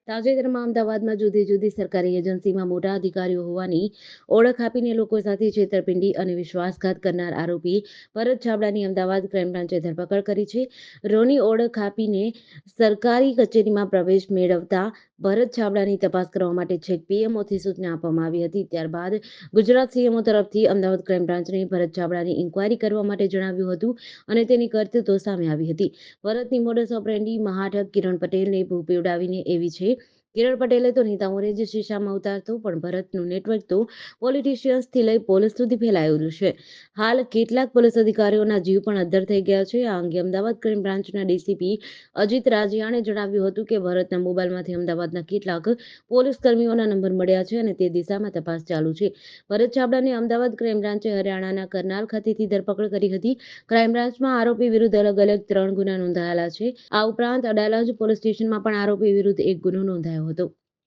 તાજેતરમાં અમદાવાદમાં જુદી જુદી સરકારી એજન્સીમાં મોટા અધિકારીઓ હોવાની ઓળખ આપીને લોકો સાથે છેતરપિંડી અને વિશ્વાસઘાત કરનાર આરોપી ભરત છાબડાની અમદાવાદ ક્રાઇમ બ્રાન્ચે ધરપકડ કરી છે. રોની ઓળખ આપીને સરકારી કચેરીમાં પ્રવેશ મેળવતા ભરત છાબડાની તપાસ કરવા માટે છેક પીએમઓથી સૂચના આપવામાં આવી હતી. ત્યારબાદ ગુજરાત સીએમઓ તરફથી અમદાવાદ ક્રાઇમ બ્રાન્ચને ભરત છાબડાની ઇન્કવાયરી કરવા માટે જણાવ્યું હતું અને તેની કરતૂતો સામે આવી હતી. ભરતની મોડસ ઓપરેન્ડી મહાઠગ કિરણ પટેલને ભૂ પીવડાવીને એવી છે. કિરણ પટેલે તો નેતાઓને જ શીશામાં ઉતારતો, પણ ભરતનું નેટવર્ક તો પોલિટિશિયન્સથી લઈ પોલીસ સુધી ફેલાયેલું છે. હાલ કેટલાક પોલીસ અધિકારીઓના જીવ પણ અદ્ધર થઈ ગયા છે. આ અંગે અમદાવાદ ક્રાઇમ બ્રાન્ચના ડીસીપી અજીત રાજિયાણે જણાવ્યું હતું કે ભરતના મોબાઈલમાંથી અમદાવાદના કેટલાક પોલીસ કર્મીઓના નંબર મળ્યા છે અને તે દિશામાં તપાસ ચાલુ છે. ભરત છાબડાની અમદાવાદ ક્રાઇમ બ્રાન્ચે હરિયાણાના કરનાલ ખાતેથી ધરપકડ કરી હતી. ક્રાઇમ બ્રાન્ચમાં આરોપી વિરુદ્ધ અલગ અલગ 3 ગુના નોંધાયેલા છે. આ ઉપરાંત અડાલજ પોલીસ સ્ટેશનમાં પણ આરોપી વિરુદ્ધ એક ગુનો નોંધાયો હતો.